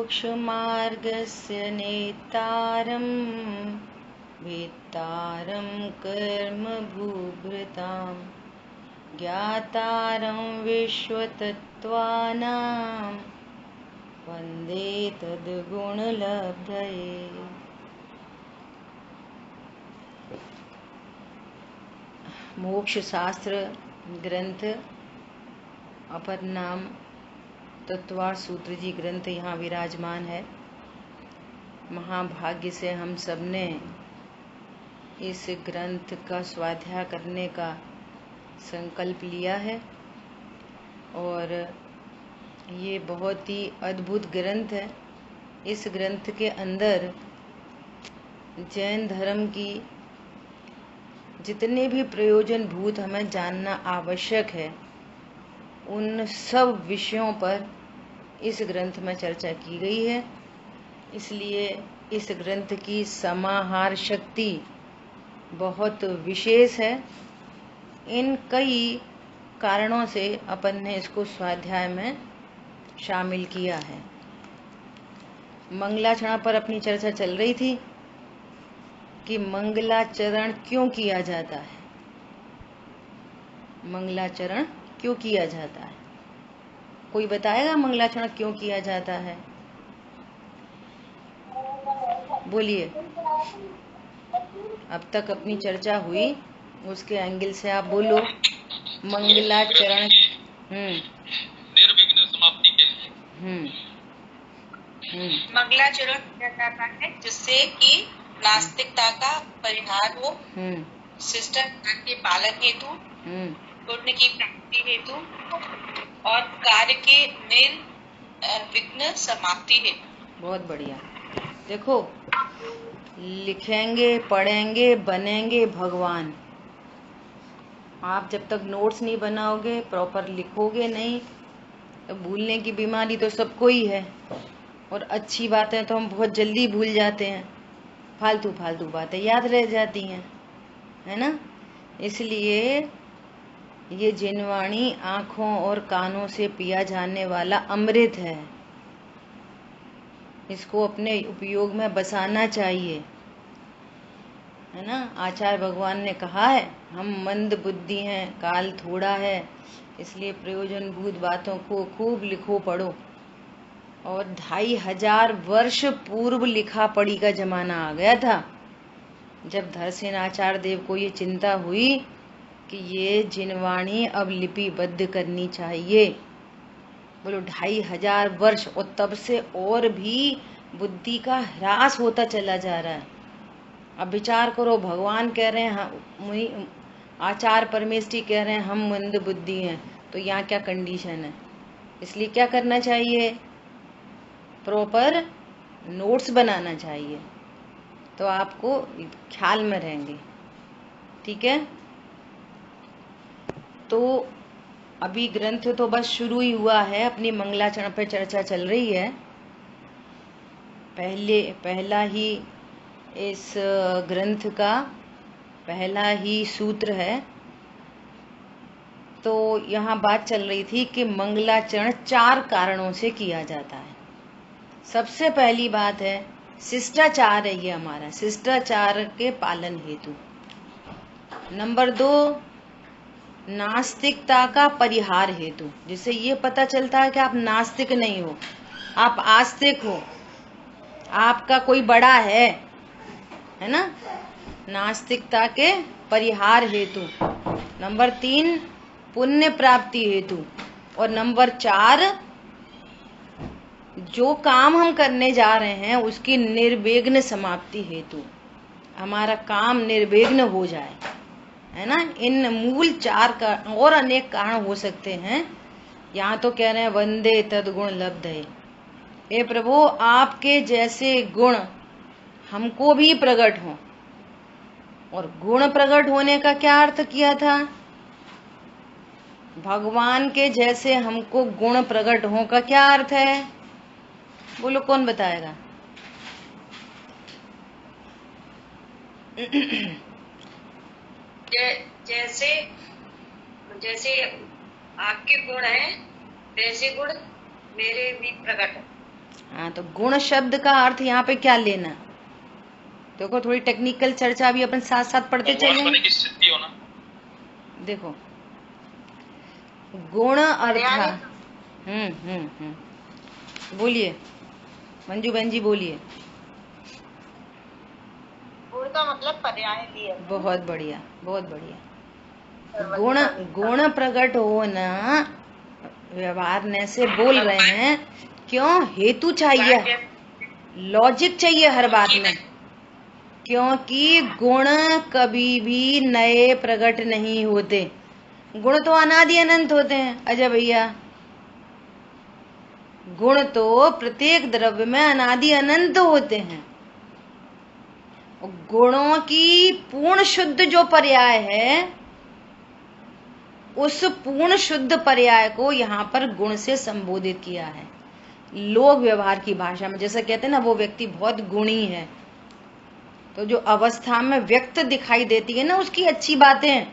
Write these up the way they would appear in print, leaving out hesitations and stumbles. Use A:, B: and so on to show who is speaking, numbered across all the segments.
A: मोक्षमार्गस्य नेतारं वेत्तारं कर्मभूभृतां ज्ञातारं विश्वतत्त्वानां वन्दे तद्गुणलब्धये। मोक्ष शास्त्र ग्रंथ अपर नाम तत्वार्थ सूत्र जी ग्रंथ यहाँ विराजमान है। महाभाग्य से हम सबने इस ग्रंथ का स्वाध्याय करने का संकल्प लिया है और ये बहुत ही अद्भुत ग्रंथ है। इस ग्रंथ के अंदर जैन धर्म की जितने भी प्रयोजन भूत हमें जानना आवश्यक है उन सब विषयों पर इस ग्रंथ में चर्चा की गई है। इसलिए इस ग्रंथ की समाहार शक्ति बहुत विशेष है। इन कई कारणों से अपन ने इसको स्वाध्याय में शामिल किया है। मंगलाचरण पर अपनी चर्चा चल रही थी कि मंगलाचरण क्यों किया जाता है। मंगलाचरण क्यों किया जाता है? कोई बताएगा मंगलाचरण क्यों किया जाता है? बोलिए। अब तक अपनी चर्चा हुई उसके एंगल से आप बोलो। मंगलाचरण
B: निर्विघ्न समाप्ति के लिए मंगलाचरण किया जाता है जिससे कि नास्तिकता का परिहार हो, शिष्टाचार के पालन हेतु, पुण्य की प्राप्ति हेतु और कार्य के निर्विघ्न समाप्ति हेतु। बहुत बढ़िया। देखो, लिखेंगे, पढ़ेंगे, बनेंगे भगवान। आप जब तक नोट्स नहीं बनाओगे, प्रॉपर लिखोगे नहीं, तो भूलने की बीमारी तो सबको ही है। और अच्छी बातें तो हम बहुत जल्दी भूल जाते हैं, फालतू फालतू बातें याद रह जाती हैं, है ना। इसलिए ये जिनवाणी आँखों और कानों से पिया जाने वाला अमृत है। इसको अपने उपयोग में बसाना चाहिए, है ना। आचार्य भगवान ने कहा है हम मंद बुद्धि हैं, काल थोड़ा है, इसलिए प्रयोजनभूत बातों को खूब लिखो पढ़ो। और 2500 वर्ष पूर्व लिखा पढ़ी का जमाना आ गया था जब धरसेन आचार्य देव को ये चिंता हुई कि ये जिनवाणी अब लिपिबद्ध करनी चाहिए। बोलो 2500 वर्ष, और तब से और भी बुद्धि का ह्रास होता चला जा रहा है। अब विचार करो, भगवान कह रहे हैं, आचार्य परमेष्ठी कह रहे हैं हम मंद बुद्धि हैं, तो यहाँ क्या कंडीशन है। इसलिए क्या करना चाहिए, प्रॉपर नोट्स बनाना चाहिए, तो आपको ख्याल में रहेंगे। ठीक है, तो अभी ग्रंथ तो बस शुरू ही हुआ है, अपनी मंगलाचरण पर चर्चा चल रही है। पहला ही इस ग्रंथ का पहला ही सूत्र है। तो यहाँ बात चल रही थी कि मंगलाचरण 4 कारणों से किया जाता है। सबसे पहली बात है शिष्टाचार है, ये हमारा शिष्टाचार के पालन हेतु। नंबर 2 नास्तिकता का परिहार हेतु, जिससे ये पता चलता है कि आप नास्तिक नहीं हो, आप आस्तिक हो, आपका कोई बड़ा है ना। नास्तिकता के परिहार हेतु। नंबर 3 पुण्य प्राप्ति हेतु। और नंबर 4 जो काम हम करने जा रहे हैं उसकी निर्विघ्न समाप्ति हेतु, हमारा काम निर्विघ्न हो जाए, है ना। इन मूल 4 का और अनेक कारण हो सकते हैं। यहाँ तो कह रहे हैं वंदे तद्गुण लब्धये। हे प्रभु, आपके जैसे गुण हमको भी प्रकट हो। और गुण प्रकट होने का क्या अर्थ किया था, भगवान के जैसे हमको गुण प्रकट हो का क्या अर्थ है, बोलो कौन बताएगा। जैसे जैसे आपके गुण हैं वैसे गुण मेरे भी प्रकट है। हाँ, तो गुण शब्द का अर्थ यहाँ पे क्या लेना, देखो थोड़ी टेक्निकल चर्चा भी अपन साथ साथ पढ़ते चलेंगे। देखो गुण अर्थ, बोलिए मंजू बहन जी, बोलिए।
C: गुण का मतलब पर्याय लिया।
B: बहुत बढ़िया, बहुत बढ़िया। गुण प्रकट होना, व्यवहार से बोल रहे हैं, क्यों? हेतु चाहिए, लॉजिक चाहिए हर बात में, क्योंकि गुण कभी भी नए प्रकट नहीं होते। गुण तो अनादि अनंत होते हैं अजय भैया, गुण तो प्रत्येक द्रव्य में अनादि अनंत होते हैं। गुणों की पूर्ण शुद्ध जो पर्याय है, उस पूर्ण शुद्ध पर्याय को यहाँ पर गुण से संबोधित किया है। लोक व्यवहार की भाषा में जैसे कहते हैं ना, वो व्यक्ति बहुत गुणी है, तो जो अवस्था में व्यक्त दिखाई देती है ना उसकी अच्छी बातें,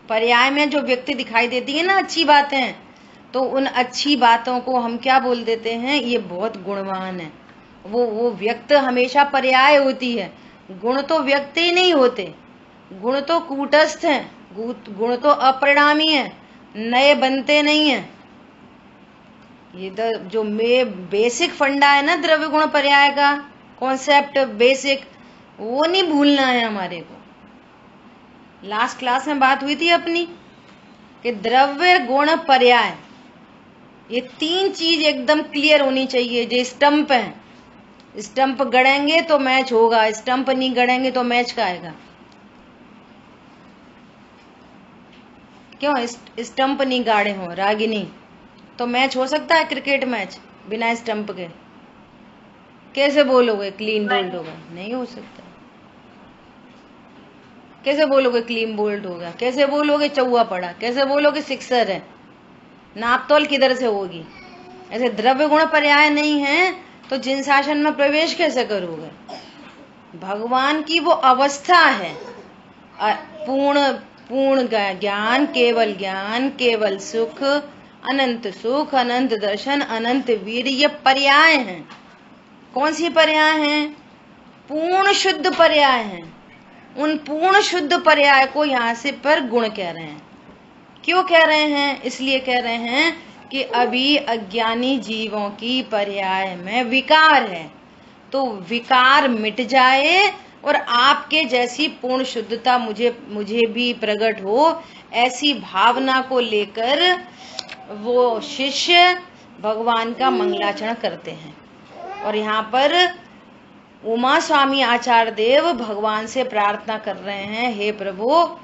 B: पर्याय में जो व्यक्ति दिखाई देती है ना अच्छी बातें, तो उन अच्छी बातों को हम क्या बोल देते हैं, ये बहुत गुणवान है। वो व्यक्त हमेशा पर्याय होती है, गुण तो व्यक्त ही नहीं होते, गुण तो कूटस्थ हैं, गुण तो अपरिणामी है, नए बनते नहीं है। ये जो बेसिक फंडा है ना द्रव्य गुण पर्याय का कॉन्सेप्ट, बेसिक, वो नहीं भूलना है हमारे को। लास्ट क्लास में बात हुई थी अपनी कि द्रव्य गुण पर्याय, ये तीन चीज एकदम क्लियर होनी चाहिए। जो स्टंप है, स्टंप गड़ेंगे तो मैच होगा, स्टंप नहीं गड़ेंगे तो मैच का आएगा। क्यों? स्टंप नहीं गाड़े हो रागिनी, तो मैच हो सकता है क्रिकेट मैच बिना स्टंप के? कैसे बोलोगे क्लीन बोल्ड होगा? नहीं हो सकता। कैसे बोलोगे क्लीन बोल्ड होगा? कैसे बोलोगे चौवा पड़ा? कैसे बोलोगे सिक्सर है? नापतोल किधर से होगी? ऐसे द्रव्य गुण पर्याय नहीं है तो जिन शासन में प्रवेश कैसे करोगे? भगवान की वो अवस्था है, पूर्ण ज्ञान, केवल सुख, अनंत दर्शन, अनंत वीर, ये पर्याय हैं। कौन सी पर्याय हैं? पूर्ण शुद्ध पर्याय हैं। उन पूर्ण शुद्ध पर्याय को यहाँ से पर गुण कह रहे हैं। क्यों कह रहे हैं? इसलिए कह रहे हैं कि अभी अज्ञानी जीवों की पर्याय में विकार है, तो विकार मिट जाए और आपके जैसी पूर्ण शुद्धता मुझे भी प्रकट हो, ऐसी भावना को लेकर वो शिष्य भगवान का मंगलाचरण करते हैं। और यहाँ पर उमा स्वामी आचार्य देव भगवान से प्रार्थना कर रहे हैं, हे प्रभु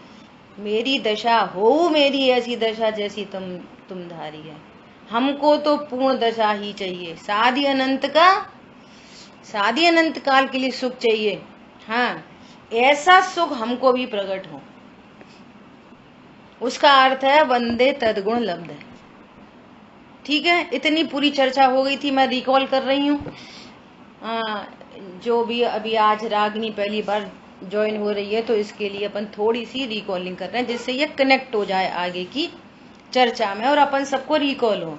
B: मेरी दशा हो, मेरी ऐसी दशा जैसी तुम धारी है। हमको तो पूर्ण दशा ही चाहिए, साधी अनंत काल के लिए सुख चाहिए। हाँ, ऐसा सुख हमको भी प्रकट हो, उसका अर्थ है वंदे तद्गुण लब्ध। ठीक है, इतनी पूरी चर्चा हो गई थी, मैं रिकॉल कर रही हूँ। जो भी अभी आज रागिनी पहली बार ज्वाइन हो रही है, तो इसके लिए अपन थोड़ी सी रिकॉलिंग कर रहे हैं, जिससे ये कनेक्ट हो जाए आगे की चर्चा में और अपन सबको रिकॉल हो।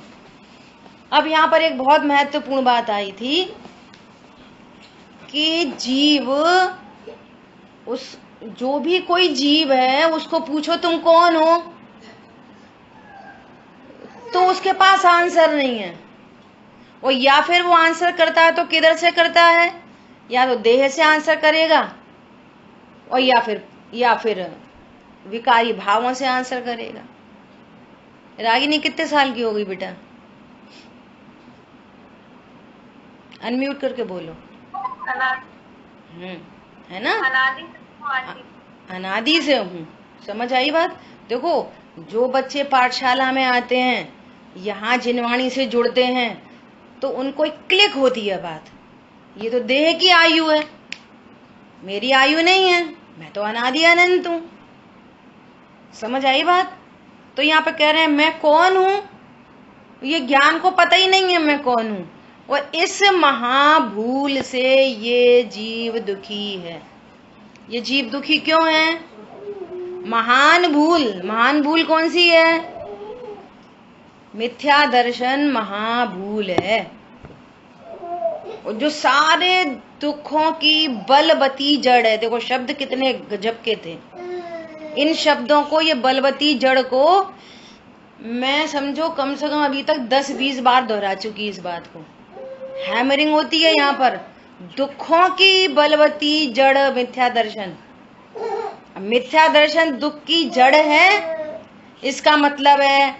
B: अब यहाँ पर एक बहुत महत्वपूर्ण बात आई थी कि जीव, उस जो भी कोई जीव है उसको पूछो तुम कौन हो, तो उसके पास आंसर नहीं है। और या फिर वो आंसर करता है तो किधर से करता है? या तो देह से आंसर करेगा, और या फिर विकारी भावों से आंसर करेगा। रागिनी कितने साल की हो गई बेटा? अनम्यूट करके बोलो। है ना, अनादि से हूँ। समझ आई बात? देखो, जो बच्चे पाठशाला में आते हैं, यहाँ जिनवाणी से जुड़ते हैं, तो उनको एक क्लिक होती है बात, ये तो देह की आयु है, मेरी आयु नहीं है, मैं तो अनादि अनंत हूँ। समझ आई बात? तो यहाँ पे कह रहे हैं मैं कौन हूँ, ये ज्ञान को पता ही नहीं है मैं कौन हूँ, और इस महाभूल से ये जीव दुखी है। ये जीव दुखी क्यों है? महान भूल कौन सी है? मिथ्या दर्शन महाभूल है।
A: और जो सारे दुखों की बलवती जड़ है, देखो शब्द कितने गजब के थे। इन शब्दों को, ये बलवती जड़ को मैं समझो कम से कम अभी तक 10-20 बार दोहरा चुकी इस बात को। हैमरिंग होती है यहाँ पर। दुखों की बलवती जड़ मिथ्या दर्शन। मिथ्या दर्शन दुख की जड़ है, इसका मतलब है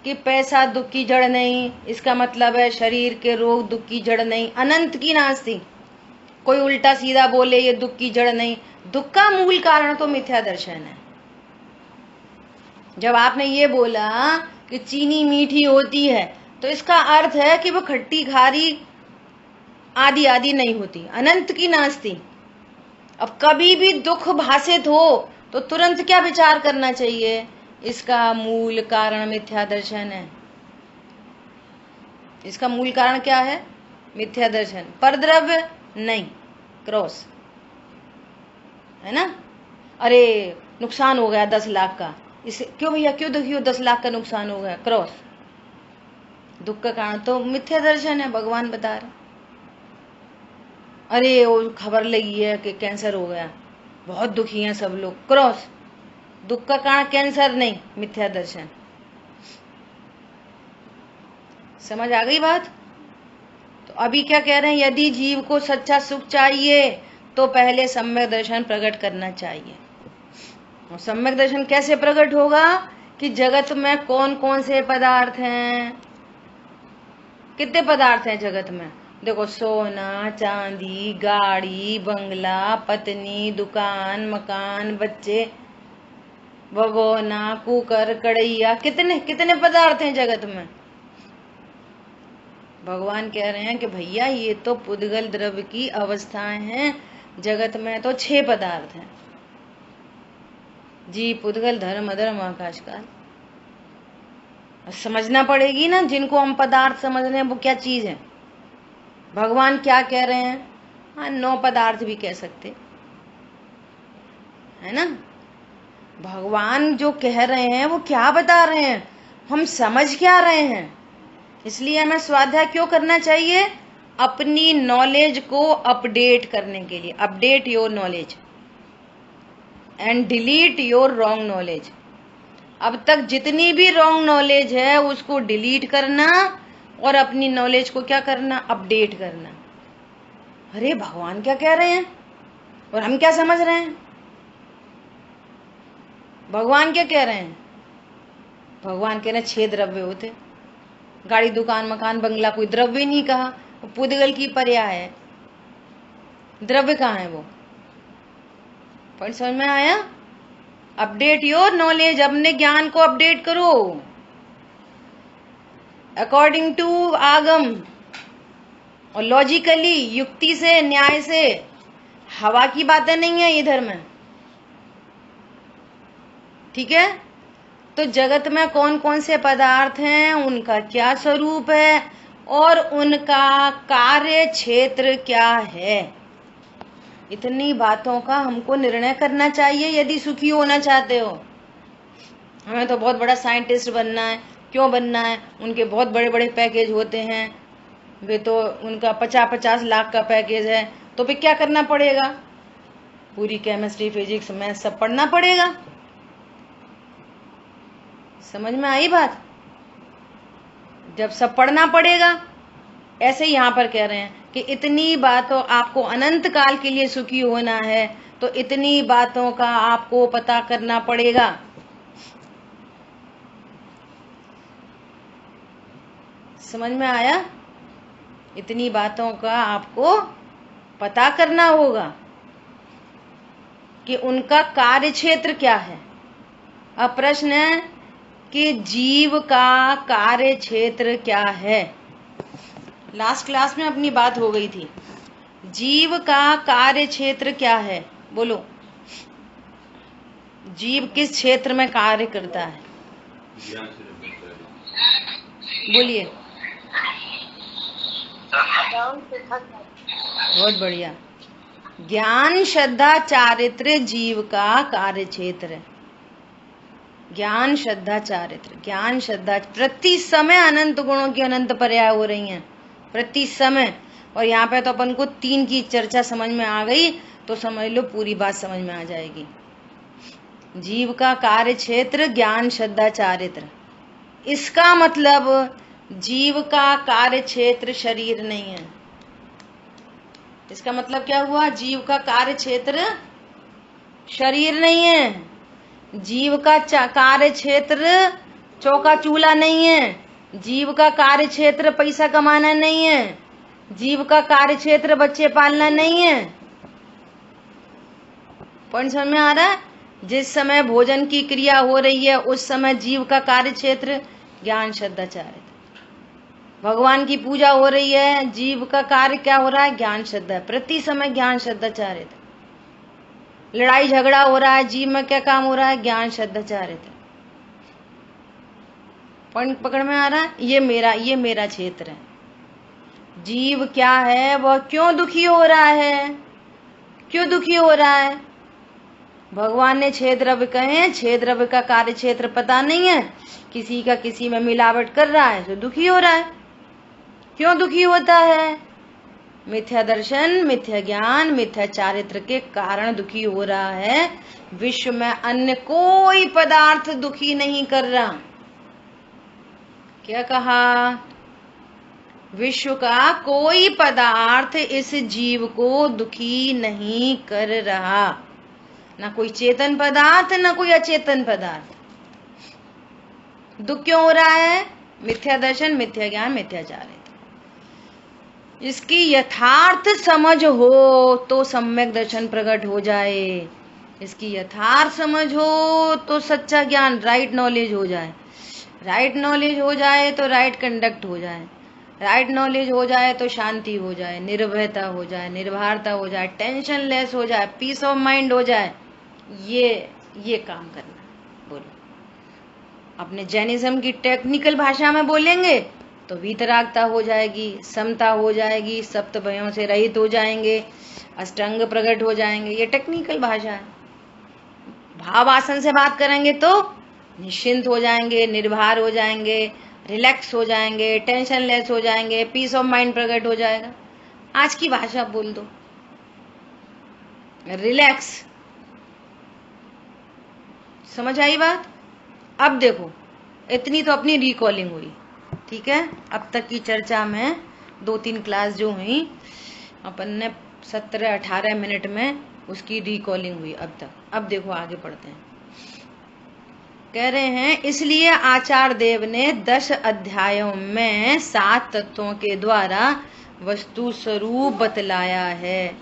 A: कि पैसा दुख की जड़ नहीं, इसका मतलब है शरीर के रोग दुख की जड़ नहीं, अनंत की नास्ति। कोई उल्टा सीधा बोले ये दुख की जड़ नहीं, दुख का मूल कारण तो मिथ्या दर्शन है। जब आपने ये बोला कि चीनी मीठी होती है, तो इसका अर्थ है कि वो खट्टी खारी आदि आदि नहीं होती, अनंत की नास्ति। अब कभी भी दुख भाषित हो तो तुरंत क्या विचार करना चाहिए? इसका मूल कारण मिथ्या दर्शन है। इसका मूल कारण क्या है? मिथ्या दर्शन। परद्रव्य नहीं, क्रॉस है ना। अरे नुकसान हो गया 10 लाख का, इसे क्यों भैया, क्यों दुखी हो? 10 लाख का नुकसान हो गया, क्रॉस। दुख का कारण तो मिथ्या दर्शन है, भगवान बता रहे। अरे वो खबर लगी है कि कैंसर हो गया, बहुत दुखी हैं सब लोग, क्रॉस। दुख का कारण कैंसर नहीं, मिथ्या दर्शन। समझ आ गई बात? तो अभी क्या कह रहे हैं? यदि जीव को सच्चा सुख चाहिए तो पहले सम्यक दर्शन प्रकट करना चाहिए। और सम्यक दर्शन कैसे प्रकट होगा? कि जगत में कौन कौन से पदार्थ हैं। कितने पदार्थ हैं जगत में? देखो, सोना चांदी, गाड़ी, बंगला, पत्नी, दुकान, मकान, बच्चे, भगोना, कुकर, कड़ैया, कितने कितने पदार्थ हैं जगत में। भगवान कह रहे हैं कि भैया ये तो पुद्गल द्रव्य की अवस्थाएं हैं, जगत में तो 6 पदार्थ हैं। जी, पुद्गल, धर्म, अधर्म, आकाश काल। समझना पड़ेगी ना, जिनको हम पदार्थ समझ रहे हैं वो क्या चीज है। भगवान क्या कह रहे हैं? हाँ, 9 पदार्थ भी कह सकते है ना। भगवान जो कह रहे हैं वो क्या बता रहे हैं, हम समझ क्या रहे हैं। इसलिए हमें स्वाध्याय क्यों करना चाहिए? अपनी नॉलेज को अपडेट करने के लिए। Update your knowledge and delete your wrong knowledge. अब तक जितनी भी रॉन्ग नॉलेज है उसको डिलीट करना और अपनी नॉलेज को क्या करना? अपडेट करना। अरे भगवान क्या कह रहे हैं और हम क्या समझ रहे हैं? भगवान क्या कह रहे हैं? भगवान कह रहे हैं 6 द्रव्य होते। गाड़ी, दुकान, मकान, बंगला कोई द्रव्य नहीं कहा, पुद्गल की पर्याय है। द्रव्य कहाँ है वो? पॉइंट समझ में आया? अपडेट योर नॉलेज, अपने ज्ञान को अपडेट करो अकॉर्डिंग टू आगम और लॉजिकली, युक्ति से, न्याय से। हवा की बातें नहीं है इधर में, ठीक है। तो जगत में कौन कौन से पदार्थ हैं, उनका क्या स्वरूप है और उनका कार्य क्षेत्र क्या है, इतनी बातों का हमको निर्णय करना चाहिए यदि सुखी होना चाहते हो। हमें तो बहुत बड़ा साइंटिस्ट बनना है। क्यों बनना है? उनके बहुत बड़े बड़े पैकेज होते हैं, वे तो उनका 50-50 लाख का पैकेज है। तो फिर क्या करना पड़ेगा? पूरी केमिस्ट्री, फिजिक्स, मैथ सब पढ़ना पड़ेगा। समझ में आई बात? जब सब पढ़ना पड़ेगा, ऐसे ही यहाँ पर कह रहे हैं कि इतनी बातों, आपको अनंत काल के लिए सुखी होना है तो इतनी बातों का आपको पता करना पड़ेगा। समझ में आया? इतनी बातों का आपको पता करना होगा कि उनका कार्य क्षेत्र क्या है। अब प्रश्न है कि जीव का कार्य क्षेत्र क्या है। लास्ट क्लास में अपनी बात हो गई थी। जीव का कार्य क्षेत्र क्या है? बोलो, जीव किस क्षेत्र में कार्य करता है? बोलिए। बहुत बढ़िया। ज्ञान, श्रद्धा, चारित्र्य जीव का कार्य क्षेत्र है। ज्ञान, श्रद्धा, चारित्र्य। ज्ञान, श्रद्धा, प्रति समय अनंत गुणों की अनंत पर्याय हो रही हैं। प्रति समय
B: और यहाँ पे तो अपन को 3 की चर्चा समझ में आ गई, तो समझ लो पूरी बात समझ में आ जाएगी। जीव का कार्य क्षेत्र ज्ञान श्रद्धा चारित्र, इसका मतलब जीव का कार्य क्षेत्र शरीर नहीं है। इसका मतलब क्या हुआ? जीव का कार्य क्षेत्र शरीर नहीं है, जीव का कार्य क्षेत्र चौका चूल्हा नहीं है, जीव का कार्य क्षेत्र पैसा कमाना नहीं है, जीव का कार्य क्षेत्र बच्चे पालना नहीं है। पॉइंट समझ में आ रहा है? जिस समय भोजन की क्रिया हो रही है उस समय जीव का कार्य क्षेत्र ज्ञान श्रद्धा चारित्र। भगवान की पूजा हो रही है, जीव का कार्य क्या हो रहा है? ज्ञान श्रद्धा। प्रति समय ज्ञान श्रद्धा चारित्र। लड़ाई झगड़ा हो रहा है, जीव में क्या काम हो रहा है? ज्ञान श्रद्धा चारित्र। पॉइंट पकड़ में आ रहा है? ये मेरा क्षेत्र है। जीव क्या है? वह क्यों दुखी हो रहा है? क्यों दुखी हो रहा है? भगवान ने 6 द्रव्य कहे हैं, 6 द्रव्य का कार्य क्षेत्र पता नहीं है, किसी का किसी में मिलावट कर रहा है तो दुखी हो रहा है। क्यों दुखी होता है? मिथ्या दर्शन, मिथ्या ज्ञान, मिथ्या चारित्र के कारण दुखी हो रहा है। विश्व में अन्य कोई पदार्थ दुखी नहीं कर रहा। क्या कहा? विश्व का कोई पदार्थ इस जीव को दुखी नहीं कर रहा, ना कोई चेतन पदार्थ ना कोई अचेतन पदार्थ। दुख क्यों हो रहा है? मिथ्या दर्शन, मिथ्या ज्ञान, मिथ्या चारित्र। इसकी यथार्थ समझ हो तो सम्यक दर्शन प्रकट हो जाए, इसकी यथार्थ समझ हो तो सच्चा ज्ञान, राइट नॉलेज हो जाए, राइट नॉलेज हो जाए तो राइट कंडक्ट हो जाए, राइट नॉलेज हो जाए तो शांति हो जाए, निर्भयता हो जाए, निर्भरता हो जाए, टेंशन लेस हो जाए, पीस ऑफ माइंड हो जाए। ये काम करना। बोलो, अपने जैनिज्म की टेक्निकल भाषा में बोलेंगे तो वीतरागता हो जाएगी, समता हो जाएगी, सप्त भयों से रहित हो जाएंगे, अष्टांग प्रकट हो जाएंगे। ये टेक्निकल भाषा है। भावासन से बात करेंगे तो निश्चिंत हो जाएंगे, निर्भर हो जाएंगे, रिलैक्स हो जाएंगे, टेंशन लेस हो जाएंगे, पीस ऑफ माइंड प्रकट हो जाएगा। आज की भाषा बोल दो, रिलैक्स। समझ आई बात? अब देखो, इतनी तो अपनी रिकॉलिंग हुई, ठीक है। अब तक की चर्चा में 2-3 क्लास जो हुई अपन ने 17-18 मिनट में उसकी रिकॉलिंग हुई अब तक। अब देखो आगे पढ़ते हैं। कह रहे हैं, इसलिए आचार्य देव ने 10 अध्यायों में 7 तत्वों के द्वारा वस्तु स्वरूप बतलाया है।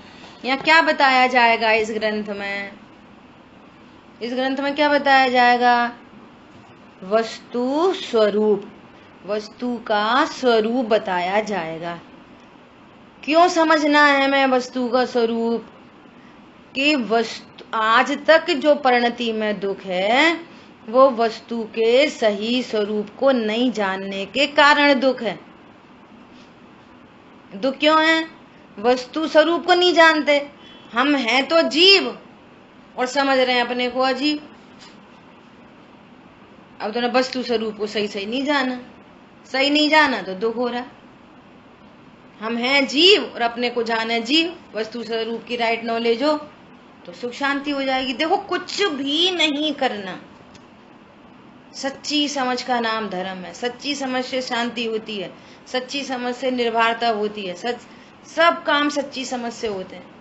B: यहाँ क्या बताया जाएगा इस ग्रंथ में? इस ग्रंथ में क्या बताया जाएगा? वस्तु स्वरूप, वस्तु का स्वरूप बताया जाएगा। क्यों समझना है हमें वस्तु का स्वरूप? कि वस्तु आज तक जो परिणति में दुख है वो वस्तु के सही स्वरूप को नहीं जानने के कारण दुख है। दुख क्यों है? वस्तु स्वरूप को नहीं जानते। हम हैं तो जीव और समझ रहे हैं अपने को अजीब। अब तो ना वस्तु स्वरूप को सही नहीं जाना, सही नहीं जाना तो दुख हो रहा। हम हैं जीव और अपने को जाने जीव, वस्तु स्वरूप की राइट नॉलेज हो तो सुख शांति हो जाएगी। देखो, कुछ भी नहीं करना, सच्ची समझ का नाम धर्म है। सच्ची समझ से शांति होती है, सच्ची समझ से निर्भरता होती है, सब काम सच्ची समझ से होते हैं।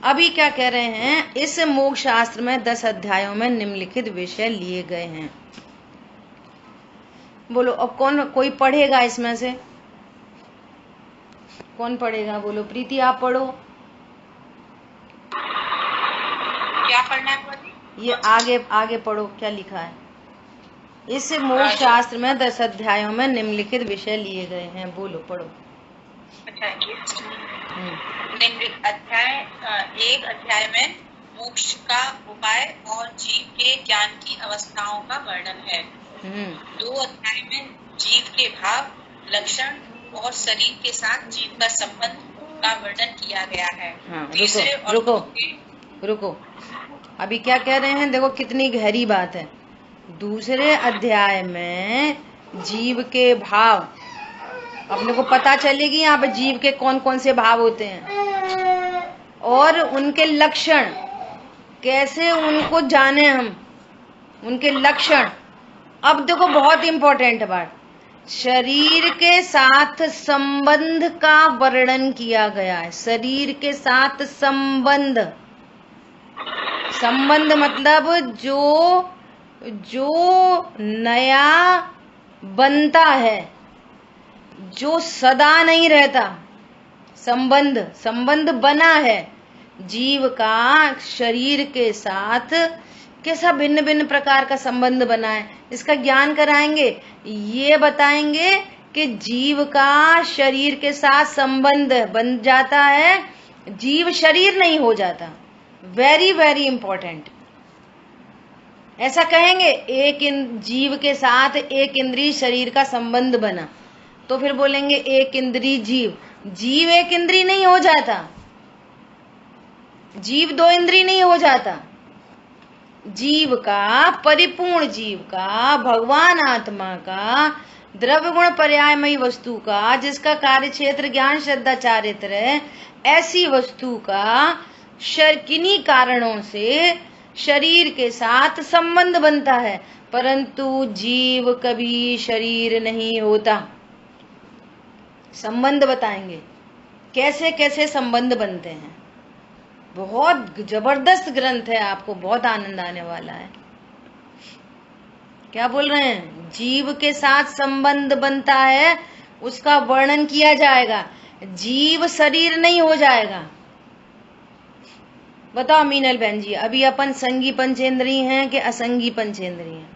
B: अभी क्या कह रहे हैं? इस मोक्ष शास्त्र में 10 अध्यायों में निम्नलिखित विषय लिए गए हैं। बोलो, अब कोई पढ़ेगा इसमें से? कौन पढ़ेगा? बोलो, प्रीति आप पढ़ो।
C: क्या पढ़ना है?
B: ये आगे पढ़ो, क्या लिखा है? इस मोक्ष शास्त्र में 10 अध्यायों में निम्नलिखित विषय लिए गए हैं। बोलो, पढ़ो।
C: अच्छा, एक अध्याय में मोक्ष का उपाय और जीव के ज्ञान की अवस्थाओं का वर्णन है। 2 अध्याय में जीव के भाव, लक्षण और शरीर के साथ जीव का संबंध का वर्णन किया गया है। रुको, अभी क्या कह रहे हैं? देखो कितनी गहरी बात है। दूसरे अध्याय में जीव के भाव,
A: अपने को पता चलेगी यहाँ पे जीव के कौन कौन से भाव होते हैं और उनके लक्षण कैसे, उनको जाने हम, उनके लक्षण। अब देखो बहुत इंपॉर्टेंट बात, शरीर के साथ संबंध का वर्णन किया गया है। शरीर के साथ संबंध, संबंध मतलब जो नया बनता है, जो सदा नहीं रहता। संबंध बना है जीव का शरीर के साथ। कैसा भिन्न भिन्न प्रकार का संबंध बना है, इसका ज्ञान कराएंगे। ये बताएंगे कि जीव का शरीर के साथ संबंध बन जाता है, जीव शरीर नहीं हो जाता। Very very important. ऐसा कहेंगे एक जीव के साथ एक इंद्रिय शरीर का संबंध बना, तो फिर बोलेंगे एक इंद्रिय जीव। जीव एक इंद्रिय नहीं हो जाता, जीव दो इंद्रिय नहीं हो जाता। जीव का, परिपूर्ण जीव का, भगवान आत्मा का, द्रव्य गुण पर्यायमयी वस्तु का, जिसका कार्य क्षेत्र ज्ञान श्रद्धा चारित्र है, ऐसी वस्तु का किन्हीं कारणों से शरीर के साथ संबंध बनता है, परंतु जीव कभी शरीर नहीं होता। संबंध बताएंगे कैसे कैसे संबंध बनते हैं। बहुत जबरदस्त ग्रंथ है, आपको बहुत आनंद आने वाला है। क्या बोल रहे हैं? जीव के साथ संबंध बनता है, उसका वर्णन किया जाएगा। जीव शरीर नहीं हो जाएगा। बताओ मीनल बहन जी, अभी अपन संगी पंचेंद्रिय हैं कि असंगी पंचेंद्रिय हैं?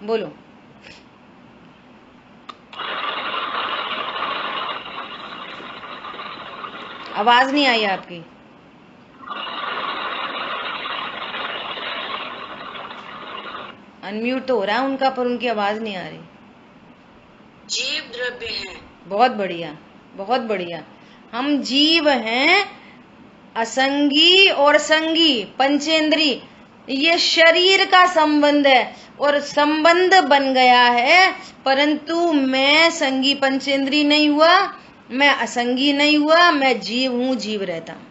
A: बोलो। आवाज नहीं आई आपकी। अनम्यूट तो हो रहा है उनका, पर उनकी आवाज नहीं आ रही।
C: जीव द्रव्य है।
A: बहुत बढ़िया, बहुत बढ़िया। हम जीव हैं, असंगी और संगी पंचेंद्रिय, ये शरीर का संबंध है और संबंध बन गया है, परंतु मैं संगी पंचेंद्रिय नहीं हुआ, मैं असंगी नहीं हुआ, मैं जीव हूं, जीव रहता हूं।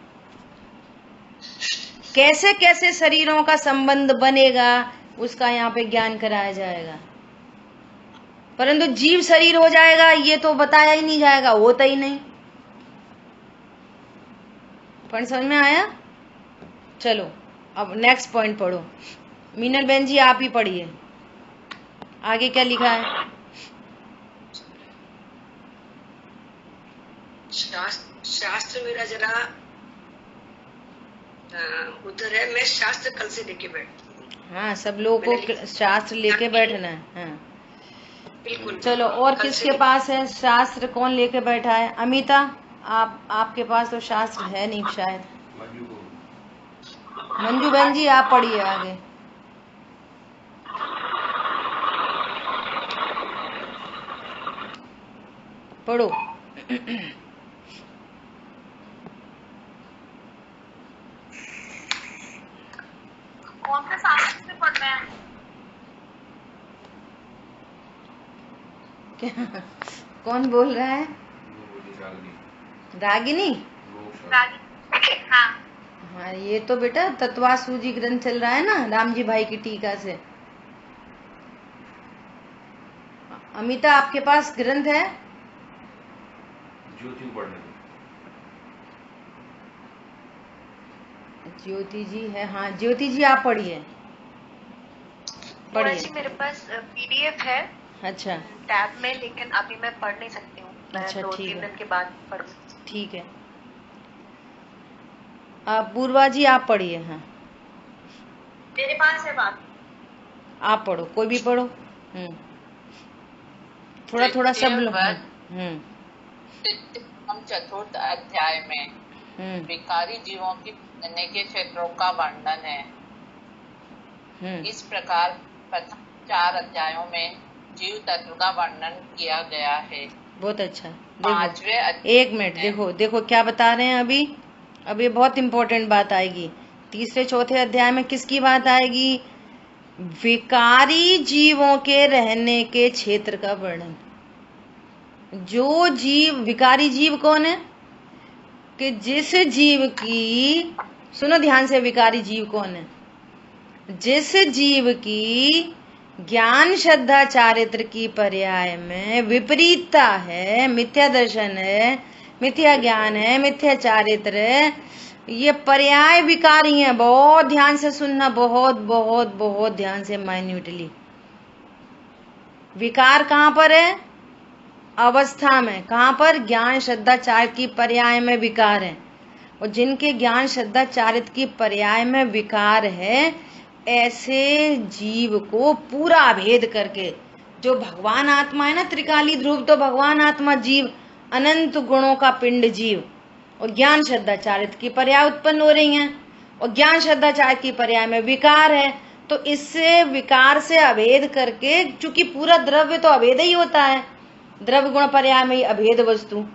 A: कैसे कैसे शरीरों का संबंध बनेगा उसका यहाँ पे ज्ञान कराया जाएगा, परंतु जीव शरीर हो जाएगा ये तो बताया ही नहीं जाएगा, होता ही नहीं। पॉइंट समझ में आया? चलो अब नेक्स्ट पॉइंट पढ़ो। मीनल बहन जी आप ही पढ़िए, आगे क्या लिखा है?
C: शास्त्र मेरा जरा उधर है, मैं शास्त्र कल से लेके बैठती हूँ।
A: हाँ, सब लोगों को शास्त्र लेके बैठना है। हाँ
C: बिल्कुल।
A: चलो, और किसके पास है शास्त्र? कौन लेके बैठा है? अमिता, आपके पास तो शास्त्र है नहीं शायद। मंजू बहन जी आप पढ़िए आगे। पढ़ो।
C: कौन सा शास्त्र से पढ़ रहे हैं?
A: क्या कौन बोल रहा है? रागिनी।
C: हाँ
A: हाँ, ये तो बेटा तत्वासूजी ग्रंथ चल रहा है ना, राम जी भाई की टीका से। अमिता आपके पास ग्रंथ है? ज्योति जी है। हाँ ज्योति जी आप पढ़िए, पढ़िए।
C: मेरे पास पीडीएफ है
A: अच्छा
C: टैब में, लेकिन अभी मैं पढ़ नहीं सकती हूँ।
A: अच्छा,
C: 2-3 दिन के बाद पढ़।
A: ठीक है। आप पूर्वा जी आप पढ़िए। हाँ
C: मेरे पास है बात,
A: आप पढ़ो, कोई भी पढ़ो। थोड़ा थोड़ा सब लोग।
C: हम चतुर्थ अध्याय में विकारी जीवों की बनने के क्षेत्रों का वर्णन है। इस प्रकार प्रथम 4 अध्यायों में जीव तत्व का वर्णन किया गया है।
A: बहुत अच्छा।
C: 5वें
A: एक मिनट, देखो क्या बता रहे हैं अभी। अब ये बहुत इंपॉर्टेंट बात आएगी। 3-4 अध्याय में किसकी बात आएगी? विकारी जीवों के रहने के क्षेत्र का वर्णन।
B: जो जीव, विकारी जीव कौन है? कि जिस जीव की, सुनो ध्यान से, विकारी जीव कौन है? जिस जीव की ज्ञान श्रद्धा चारित्र की पर्याय में विपरीतता है, मिथ्या दर्शन है, मिथ्या ज्ञान है, मिथ्या चारित्र है, ये पर्याय विकारी है। बहुत ध्यान से सुनना, बहुत बहुत बहुत ध्यान से, माइन्यूटली। विकार कहाँ पर है? अवस्था में। कहाँ पर? ज्ञान श्रद्धा चारित्र की पर्याय में विकार है। और जिनके ज्ञान श्रद्धा चारित्र की पर्याय में विकार है, ऐसे जीव को पूरा अभेद करके, जो भगवान आत्मा है ना, त्रिकाली ध्रुव तो भगवान आत्मा जीव, अनंत गुणों का पिंड जीव, और ज्ञान श्रद्धा चारित्र की पर्याय उत्पन्न हो रही हैं, और ज्ञान श्रद्धा चारित्र की पर्याय में विकार है। तो इससे विकार से अभेद करके, चूंकि पूरा द्रव्य तो अभेद ही होता है, द्रव्य गुण पर्याय में ही अभेद वस्तु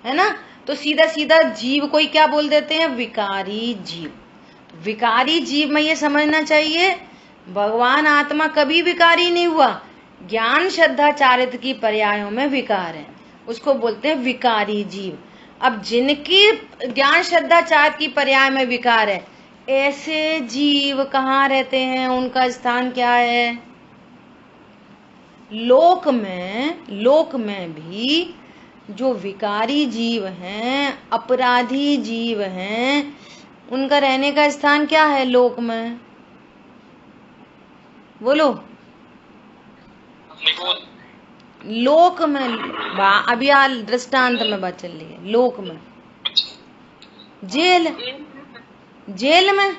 B: है ना, तो सीधा सीधा जीव को ही क्या बोल देते हैं? विकारी जीव। विकारी जीव में ये समझना चाहिए, भगवान आत्मा कभी विकारी नहीं हुआ, ज्ञान श्रद्धा चारित्र की पर्यायों में विकार है, उसको बोलते हैं विकारी जीव। अब जिनकी ज्ञान श्रद्धा चारित्र की पर्याय में विकार है, ऐसे जीव कहाँ रहते हैं? उनका स्थान क्या है? लोक में। लोक में भी जो विकारी जीव हैं, अपराधी जीव हैं, उनका रहने का स्थान क्या है लोक में? बोलो। लोक में, अभी दृष्टांत में बात चल रही है। लोक में जेल, जेल में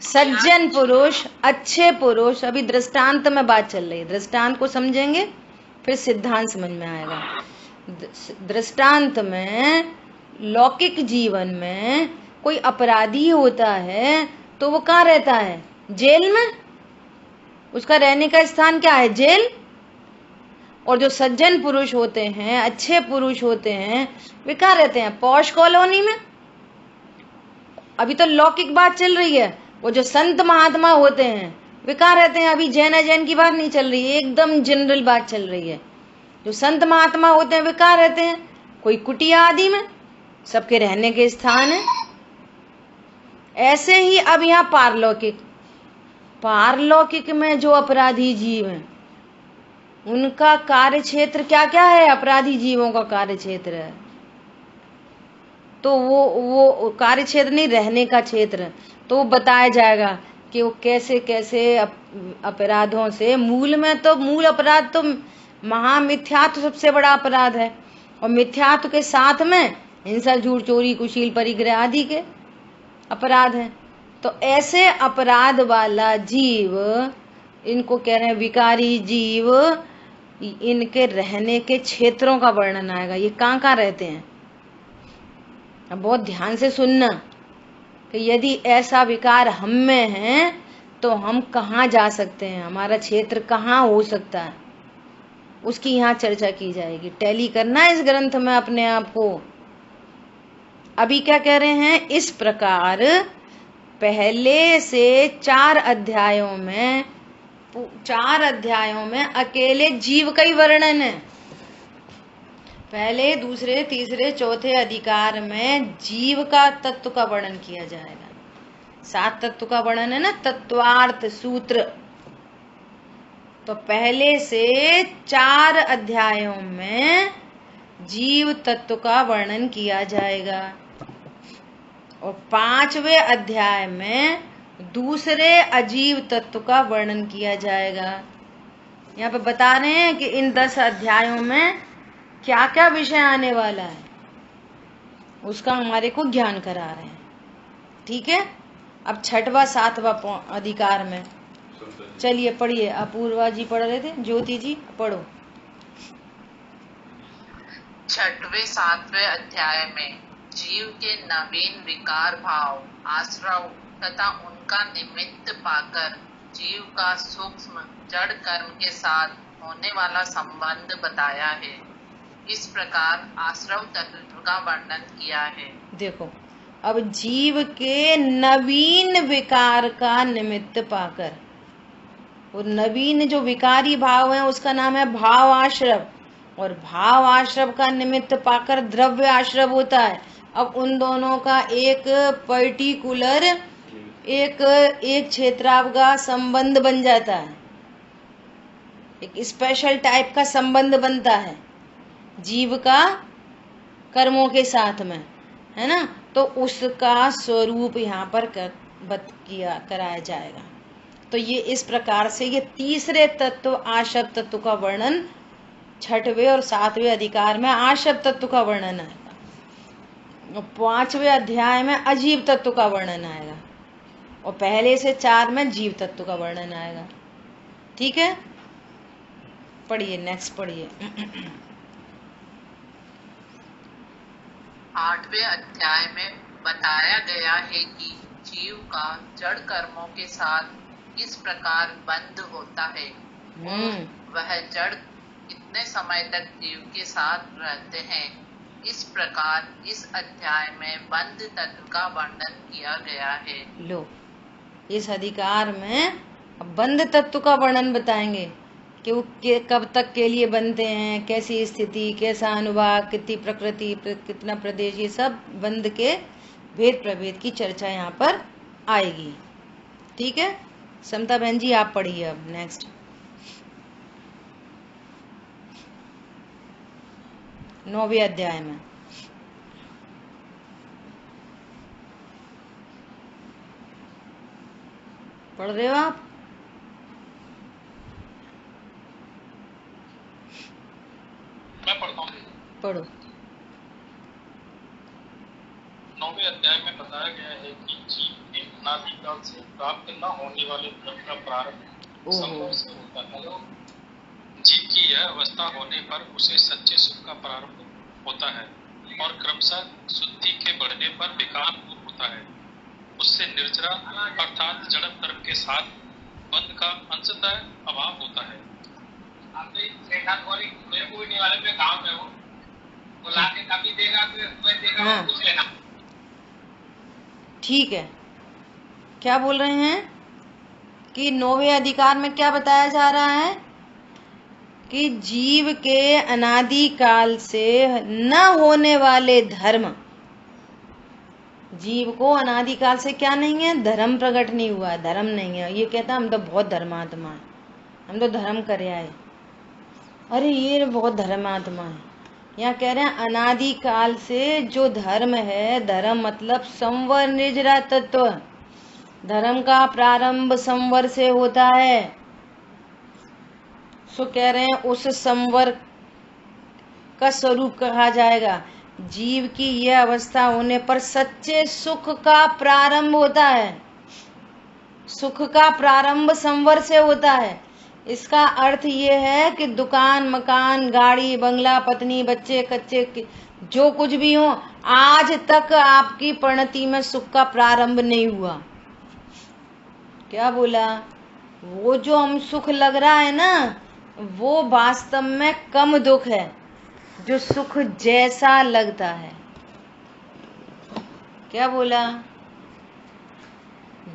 B: सज्जन पुरुष, अच्छे पुरुष, अभी दृष्टांत में बात चल रही है। दृष्टांत को समझेंगे फिर सिद्धांत समझ में आएगा। दृष्टांत में लौकिक जीवन में कोई अपराधी होता है तो वो कहाँ रहता है? जेल में। उसका रहने का स्थान क्या है? जेल। और जो सज्जन पुरुष होते हैं, अच्छे पुरुष होते हैं, वे कहाँ रहते हैं? पॉश कॉलोनी में। अभी तो लौकिक बात चल रही है। वो जो संत महात्मा होते हैं वे कहाँ रहते हैं? अभी जैन की बात नहीं चल रही है, एकदम जनरल बात चल रही है। जो संत महात्मा होते हैं वे कहाँ रहते हैं? कोई कुटिया आदि में, सबके रहने के स्थान है। ऐसे ही अब यहाँ पारलौकिक, पारलौकिक में जो अपराधी जीव हैं उनका कार्य क्षेत्र क्या क्या है? अपराधी जीवों का कार्य क्षेत्र है तो वो कार्य क्षेत्र नहीं, रहने का क्षेत्र। तो बताया जाएगा कि वो कैसे कैसे अपराधों से, मूल में तो मूल अपराध तो महामिथ्यात्व सबसे बड़ा अपराध है, और मिथ्यात्व के साथ में हिंसा, झूठ, चोरी, कुशील, परिग्रह आदि के अपराध हैं। तो ऐसे अपराध वाला जीव, इनको कह रहे हैं विकारी जीव, इनके रहने के क्षेत्रों का वर्णन आएगा। ये कहाँ कहाँ रहते हैं? अब बहुत ध्यान से सुनना कि यदि ऐसा विकार हम में है तो हम कहाँ जा सकते हैं, हमारा क्षेत्र कहाँ हो सकता है, उसकी यहाँ चर्चा की जाएगी। टैली करना है इस ग्रंथ में अपने आप को। अभी क्या कह रहे हैं? इस प्रकार पहले से 4 अध्यायों में अकेले जीव का ही वर्णन है। पहले, दूसरे, तीसरे, चौथे अधिकार में जीव का तत्व का वर्णन किया जाएगा। 7 तत्व का वर्णन है ना, तत्वार्थ सूत्र। तो पहले से 4 अध्यायों में जीव तत्व का वर्णन किया जाएगा, और 5वें अध्याय में दूसरे अजीव तत्व का वर्णन किया जाएगा। यहाँ पे बता रहे हैं कि इन 10 अध्यायों में क्या क्या विषय आने वाला है, उसका हमारे को ज्ञान करा रहे हैं। ठीक है। अब 6वां 7वां अधिकार में चलिए पढ़िए। अपूर्वा जी पढ़ रहे थे, ज्योति जी पढ़ो।
C: 6वें 7वें अध्याय में जीव के नवीन विकार भाव, आश्रव तथा उनका निमित्त पाकर जीव का सूक्ष्म जड़ कर्म के साथ होने वाला संबंध बताया है। इस प्रकार आश्रव तत्व का वर्णन किया है।
B: देखो, अब जीव के नवीन विकार का निमित्त पाकर, वो नवीन जो विकारी भाव है उसका नाम है भाव आश्रव। और भाव आश्रव का निमित्त पाकर द्रव्य आश्रव होता है। अब उन दोनों का एक पर्टिकुलर एक क्षेत्रावगा संबंध बन जाता है, एक स्पेशल टाइप का संबंध बनता है जीव का कर्मों के साथ में, है ना। तो उसका स्वरूप यहाँ पर कराया जाएगा। तो ये इस प्रकार से ये तीसरे तत्व आश्रव तत्व का वर्णन 6वें और 7वें अधिकार में आश्रव तत्व का वर्णन आएगा, और 5वें अध्याय में अजीव तत्व का वर्णन आएगा, और पहले से 4 में जीव तत्व का वर्णन आएगा। ठीक है, पढ़िए, नेक्स्ट पढ़िए।
C: 8वें अध्याय में बताया गया है कि जीव का जड़ कर्मों के साथ किस प्रकार बंध होता है और वह जड़ कितने समय तक जीव के साथ रहते हैं। इस प्रकार इस अध्याय में बंध तत्व का वर्णन किया गया है।
B: लो, इस अधिकार में बंध तत्व का वर्णन बताएंगे कि वो कब तक के लिए बनते हैं, कैसी स्थिति, कैसा अनुभाग, कितनी प्रकृति, कितना प्रदेश, ये सब बंध के भेद प्रभेद की चर्चा यहाँ पर आएगी। ठीक है, समता बहन जी आप पढ़िए अब नेक्स्ट। 9वें अध्याय में पढ़ रहे हो आप?
D: मैं पढ़ता हूँ।
B: पढ़ो।
D: 9वें अध्याय में बताया गया है कि जीव के अनादिकाल से प्राप्त न होने वाले धर्म का प्रारंभ संभव से होता है। जीव की यह अवस्था होने पर उसे सच्चे सुख का प्रारंभ होता है और क्रमशः शुद्धि के बढ़ने पर विकार दूर होता है। उससे निर्जरा अर्थात जड़ कर्म के साथ बंध का अंशतः अभाव होता है।
B: ठीक है, क्या बोल रहे हैं कि 9वें अधिकार में क्या बताया जा रहा है कि जीव के अनादि काल से न होने वाले धर्म, जीव को अनादि काल से क्या नहीं है, धर्म प्रकट नहीं हुआ, धर्म नहीं है। ये कहता हम तो बहुत धर्मात्मा है, हम तो धर्म करे आए, अरे ये बहुत धर्मात्मा है। यहाँ कह रहे हैं अनादि काल से जो धर्म है, धर्म मतलब संवर निर्जरा तत्व, धर्म का प्रारंभ संवर से होता है। सो कह रहे हैं उस संवर का स्वरूप कहा जाएगा। जीव की यह अवस्था होने पर सच्चे सुख का प्रारंभ होता है, सुख का प्रारंभ संवर से होता है। इसका अर्थ ये है कि दुकान, मकान, गाड़ी, बंगला, पत्नी, बच्चे, कच्चे, जो कुछ भी हो, आज तक आपकी परिणति में सुख का प्रारंभ नहीं हुआ। क्या बोला? वो जो हम सुख लग रहा है ना, वो वास्तव में कम दुख है जो सुख जैसा लगता है। क्या बोला?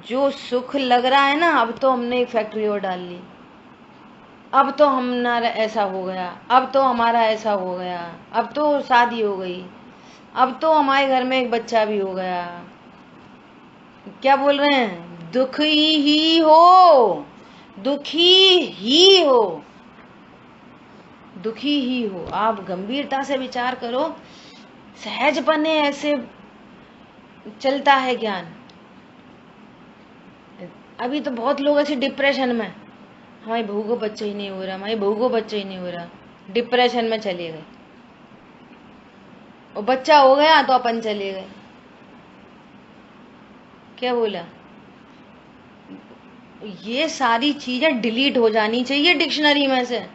B: जो सुख लग रहा है ना, अब तो हमने एक फैक्ट्री और डाल ली, अब तो हमारा ऐसा हो गया, अब तो हमारा ऐसा हो गया, अब तो शादी हो गई, अब तो हमारे घर में एक बच्चा भी हो गया। क्या बोल रहे हैं? दुखी ही हो, दुखी ही हो, दुखी ही हो। आप गंभीरता से विचार करो, सहजपने ऐसे चलता है ज्ञान। अभी तो बहुत लोग ऐसे डिप्रेशन में, हमारी बहू को बच्चा ही नहीं हो रहा, हमारी बहू को बच्चा ही नहीं हो रहा, डिप्रेशन में चले गए, और बच्चा हो गया तो अपन चले गए। क्या बोला? ये सारी चीजें डिलीट हो जानी चाहिए डिक्शनरी में से।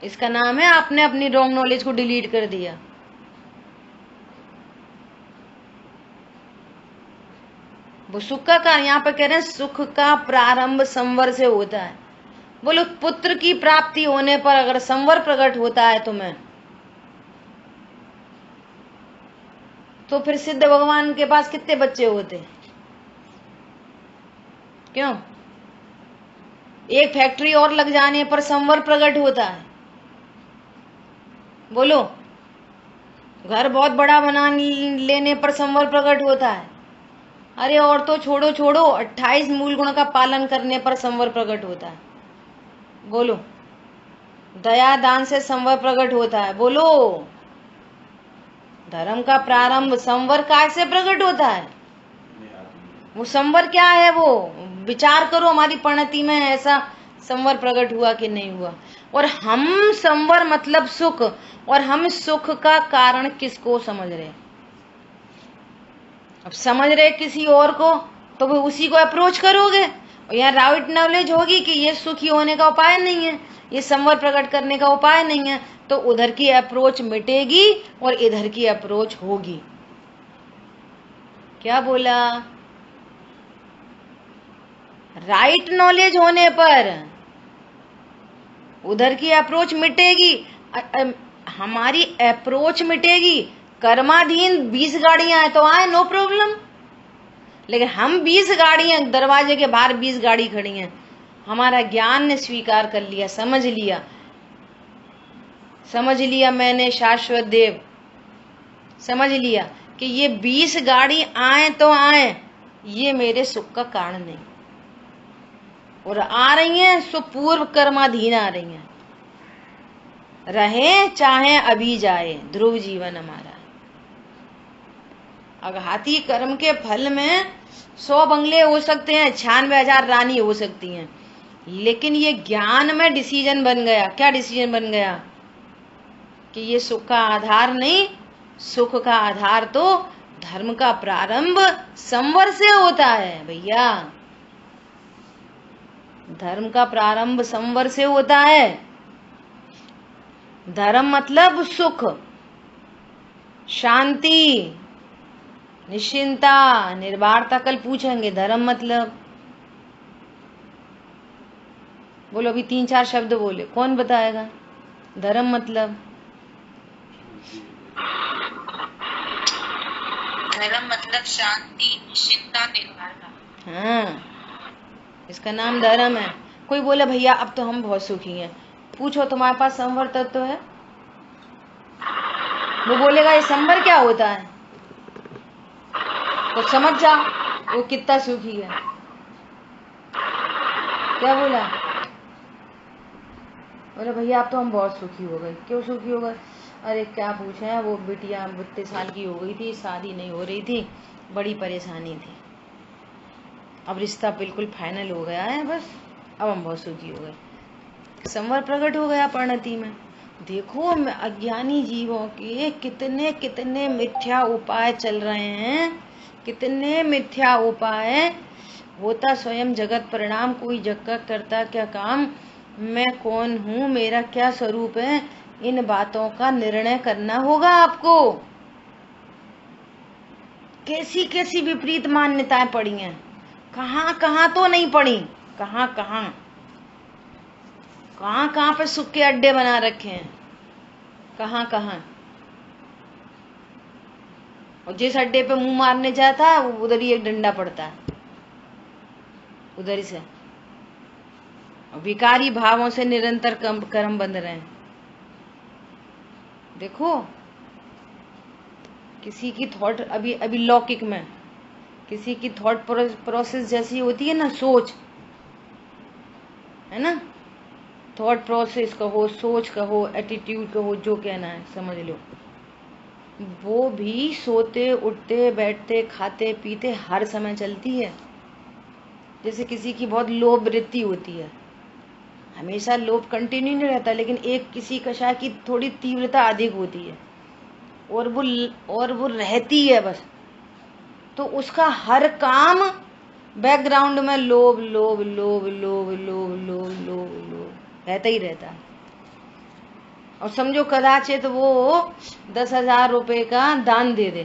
B: इसका नाम है आपने अपनी रॉन्ग नॉलेज को डिलीट कर दिया। वो सुख का कारण यहाँ पे कह रहे हैं, सुख का प्रारंभ संवर से होता है। बोलो, पुत्र की प्राप्ति होने पर अगर संवर प्रकट होता है तुम्हें, तो फिर सिद्ध भगवान के पास कितने बच्चे होते? क्यों? एक फैक्ट्री और लग जाने पर संवर प्रकट होता है। बोलो, घर बहुत बड़ा बना लेने पर संवर प्रकट होता है। अरे और तो छोड़ो 28 मूल गुण का पालन करने पर संवर प्रकट होता है। बोलो, दया दान से संवर प्रकट होता है। बोलो, धर्म का प्रारंभ संवर काय से प्रकट होता है? वो संवर क्या है? वो विचार करो, हमारी परिणति में ऐसा संवर प्रकट हुआ कि नहीं हुआ? और हम संवर मतलब सुख, और हम सुख का कारण किसको समझ रहे? अब समझ रहे किसी और को, तो वो उसी को अप्रोच करोगे, और यहाँ राइट नॉलेज होगी कि ये सुखी होने का उपाय नहीं है, ये संवर प्रकट करने का उपाय नहीं है, तो उधर की अप्रोच मिटेगी और इधर की अप्रोच होगी। क्या बोला? राइट नॉलेज होने पर उधर की अप्रोच मिटेगी, हमारी अप्रोच मिटेगी। कर्माधीन 20 गाड़ियां हैं तो आए, नो प्रॉब्लम। लेकिन हम 20 गाड़ियां, दरवाजे के बाहर 20 गाड़ी खड़ी हैं, हमारा ज्ञान ने स्वीकार कर लिया, समझ लिया मैंने शाश्वत देव, समझ लिया कि ये 20 गाड़ी आए तो आए, ये मेरे सुख का कारण नहीं, और आ रही हैं सो पूर्व कर्माधीन आ रही हैं, रहे चाहे अभी जाए, ध्रुव जीवन हमारा। आघाती कर्म के फल में 100 बंगले हो सकते हैं, 96,000 रानी हो सकती हैं, लेकिन ये ज्ञान में डिसीजन बन गया। क्या डिसीजन बन गया? कि ये सुख का आधार नहीं, सुख का आधार तो धर्म का प्रारंभ संवर से होता है भैया। धर्म का प्रारंभ संवर से होता है। धर्म मतलब सुख, शांति, निश्चिंता, निर्वाणता। कल पूछेंगे धर्म मतलब। बोलो, अभी 3-4 शब्द बोले, कौन बताएगा धर्म मतलब?
C: धर्म मतलब शांति, निश्चिंता, निर्वाणता।
B: हाँ, इसका नाम धर्म है। कोई बोले भैया अब तो हम बहुत सुखी हैं, पूछो तुम्हारे पास संवर तत्व है? वो बोलेगा ये संवर क्या होता है, तो समझ जा वो कितना सुखी है। क्या बोला? बोले भैया अब तो हम बहुत सुखी हो गए। क्यों सुखी हो गए? अरे क्या पूछे, वो बिटिया 32 साल की हो गई थी, शादी नहीं हो रही थी, बड़ी परेशानी थी, अब रिश्ता बिल्कुल फाइनल हो गया है, बस अब हम बहुत सुखी हो गए। संवर प्रकट हो गया परिणति में। देखो अज्ञानी जीवों के कितने कितने मिथ्या उपाय चल रहे हैं, कितने मिथ्या उपाय। होता स्वयं जगत परिणाम, कोई जग का करता क्या काम, मैं कौन हूँ, मेरा क्या स्वरूप है, इन बातों का निर्णय करना होगा आपको। कैसी कैसी विपरीत मान्यताएं पड़ी हैं, कहाँ कहाँ तो नहीं पड़ी, कहाँ कहाँ पे सुख के अड्डे बना रखे हैं, कहाँ कहाँ। और जिस अड्डे पे मुंह मारने जाता है उधर ही एक डंडा पड़ता है, उधर ही से। विकारी भावों से निरंतर कर्म बंध रहे हैं। देखो किसी की थॉट, अभी लौकिक में किसी की थॉट प्रोसेस जैसी होती है ना, सोच है ना, थॉट प्रोसेस कहो, सोच कहो, एटीट्यूड कहो, जो कहना है समझ लो, वो भी सोते उठते बैठते खाते पीते हर समय चलती है। जैसे किसी की बहुत लोभ वृत्ति होती है, हमेशा लोभ कंटिन्यू नहीं रहता, लेकिन एक किसी कषाय की थोड़ी तीव्रता अधिक होती है, और वो रहती है बस, तो उसका हर काम बैकग्राउंड में लोभ लोभ लोभ लोभ लोभ लोभ लोभ लोभ रहता ही रहता है। और समझो कदाचित वो 10,000 रुपए का दान दे दे,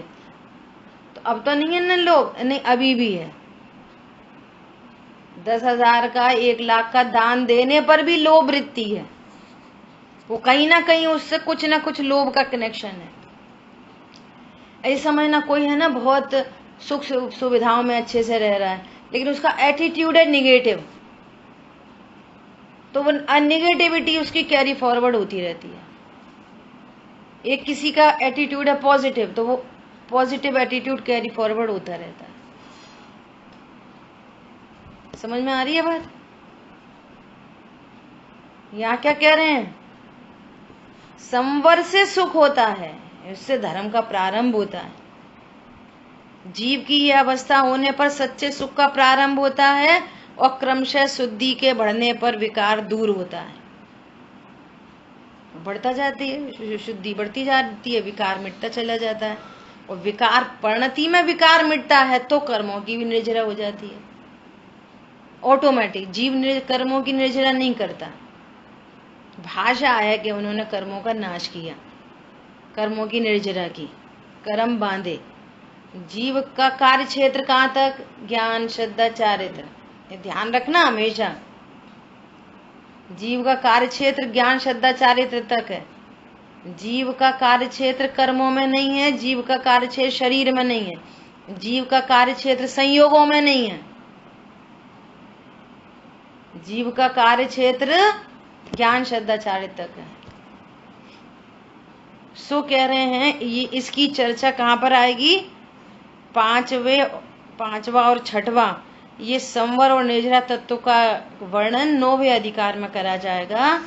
B: तो अब तो नहीं है ना लोभ, नहीं अभी भी है। 10,000 का 1 लाख का दान देने पर भी लोभ वृत्ति है, वो कहीं ना कहीं उससे कुछ ना कुछ लोभ का कनेक्शन है। ऐसे समझना, कोई है ना बहुत सुख सुविधाओं में अच्छे से रह रहा है, लेकिन उसका एटीट्यूड है निगेटिव, तो वो नेगेटिविटी उसकी कैरी फॉरवर्ड होती रहती है। एक किसी का एटीट्यूड है पॉजिटिव, तो वो पॉजिटिव एटीट्यूड कैरी फॉरवर्ड होता रहता है। समझ में आ रही है बात? यहाँ क्या कह रहे हैं? संवर से सुख होता है, इससे धर्म का प्रारंभ होता है। जीव की यह अवस्था होने पर सच्चे सुख का प्रारंभ होता है और क्रमशः शुद्धि के बढ़ने पर विकार दूर होता है। बढ़ता जाती है, शुद्धि बढ़ती जाती है, विकार मिटता चला जाता है। और विकार परिणति में विकार मिटता है तो कर्मों की भी निर्जरा हो जाती है ऑटोमेटिक। जीव कर्मों की निर्जरा नहीं करता। भाषा है कि उन्होंने कर्मों का नाश किया, कर्मों की निर्जरा की, कर्म बांधे। जीव का कार्य क्षेत्र कहाँ तक? ज्ञान, श्रद्धा, चारित्र। ये ध्यान रखना हमेशा। जीव का कार्य क्षेत्र ज्ञान, श्रद्धा, चारित्र तक है। जीव का कार्य क्षेत्र कर्मों में नहीं है, जीव का कार्य क्षेत्र शरीर में नहीं है, जीव का कार्य क्षेत्र संयोगों में नहीं है। जीव का कार्य क्षेत्र ज्ञान, श्रद्धा, चारित्र तक है। सो कह रहे हैं ये इसकी चर्चा कहाँ पर आएगी? पांचवा और छठवा ये संवर और निर्जरा तत्व का वर्णन 9वें अधिकार में करा जाएगा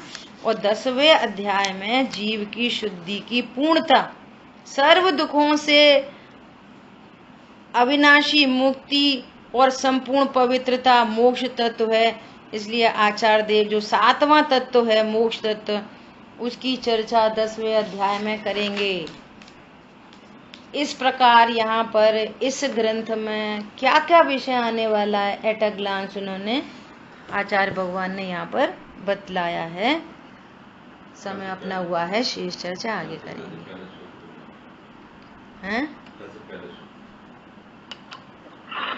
B: और 10वें अध्याय में जीव की शुद्धि की पूर्णता, सर्व दुखों से अविनाशी मुक्ति और संपूर्ण पवित्रता मोक्ष तत्व है। इसलिए आचार्य देव जो 7वां तत्व है मोक्ष तत्व, उसकी चर्चा 10वें अध्याय में करेंगे। इस प्रकार यहाँ पर इस ग्रंथ में क्या क्या विषय आने वाला है एट अ ग्लांस उन्होंने आचार्य भगवान ने यहाँ पर बतलाया है। समय अपना हुआ है, शेष चर्चा आगे करेंगे। हैं?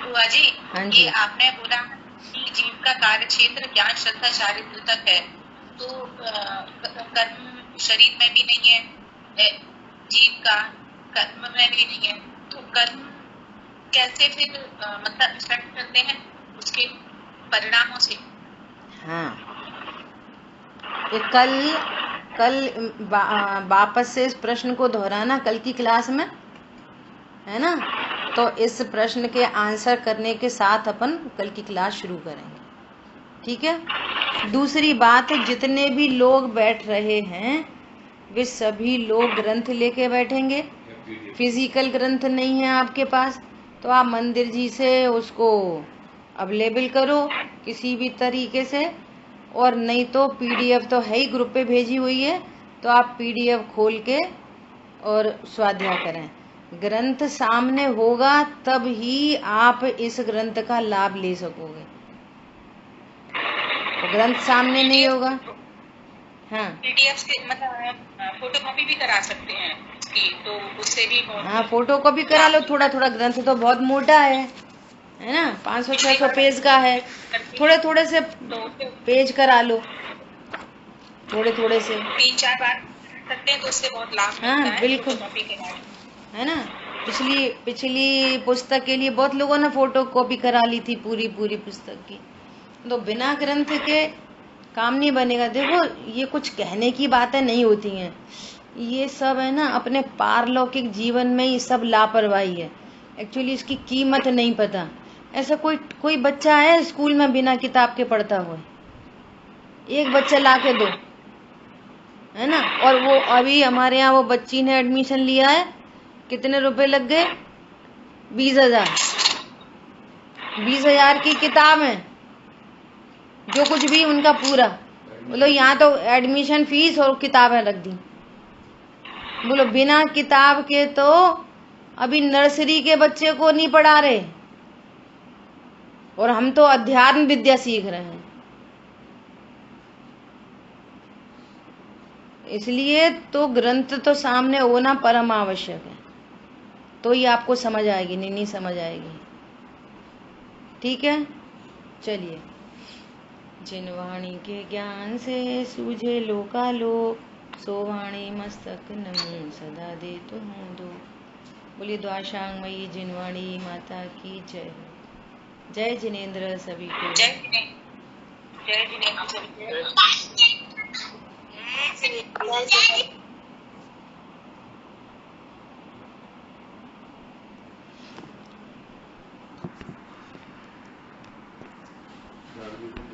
C: बुआ जी,
B: हाँ जी,
C: ये आपने बोला कि जीव का कार्य क्षेत्र ज्ञान, श्रद्धा, चारित्र तक है, तो कर्म शरीर में भी नहीं है, जीव का कर्म में भी नहीं है, तो कर्म कैसे फिर मतलब स्टार्ट करते हैं उसके परिणामों से?
B: हाँ, कल वापस से इस प्रश्न को दोहराना कल की क्लास में, है ना? तो इस प्रश्न के आंसर करने के साथ अपन कल की क्लास शुरू करेंगे, ठीक है? दूसरी बात, जितने भी लोग बैठ रहे हैं वे सभी लोग ग्रंथ लेके बैठेंगे। फिजिकल ग्रंथ नहीं है आपके पास तो आप मंदिर जी से उसको अवेलेबल करो किसी भी तरीके से, और नहीं तो पीडीएफ तो है ही, ग्रुप पे भेजी हुई है, तो आप पीडीएफ खोल के और स्वाध्याय करें। ग्रंथ सामने होगा तब ही आप इस ग्रंथ का लाभ ले सकोगे। तो ग्रंथ सामने नहीं होगा। हाँ,
C: पीडीएफ से मतलब फोटोकॉपी भी करा सकते हैं इसकी, तो उससे भी
B: हाँ फोटोकॉपी करा लो। थोड़ा थोड़ा ग्रंथ तो बहुत मोटा है ना, 500-600 पेज का है। थोड़े थोड़े से पेज करा लो, थोड़े थोड़े से
C: 3-4 बार करते हैं तो उससे बहुत लाभ मिलता है।
B: बिल्कुल, है ना? पिछली पुस्तक के लिए बहुत लोगों ने फोटो कॉपी करा ली थी पूरी पुस्तक की। तो बिना ग्रंथ के काम नहीं बनेगा। देखो, ये कुछ कहने की बातें नहीं होती हैं, ये सब है ना अपने पारलौकिक जीवन में ये सब लापरवाही है। एक्चुअली इसकी कीमत नहीं पता। ऐसा कोई बच्चा है स्कूल में बिना किताब के पढ़ता हुआ? एक बच्चा ला के दो, है ना? और वो अभी हमारे यहाँ वो बच्ची ने एडमिशन लिया है, कितने रुपए लग गए? 20,000। 20,000 की किताब है, जो कुछ भी उनका पूरा। बोलो यहाँ तो एडमिशन फीस और किताबें रख दी। बोलो बिना किताब के तो अभी नर्सरी के बच्चे को नहीं पढ़ा रहे, और हम तो अध्यात्म विद्या सीख रहे हैं। इसलिए तो ग्रंथ तो सामने होना परम आवश्यक है, तो ही आपको समझ आएगी, नहीं समझ आएगी। ठीक है, चलिए। जिन वाणी के ज्ञान से सूझे लोकालोक, सो वाणी मस्तक नमो सदा दे तो हूँ दो। बोलिए द्वाशांगमयी जिनवाणी माता की जय हो। जय जिनेन्द्र सभी को।
C: जय जय जिनेन्द्र।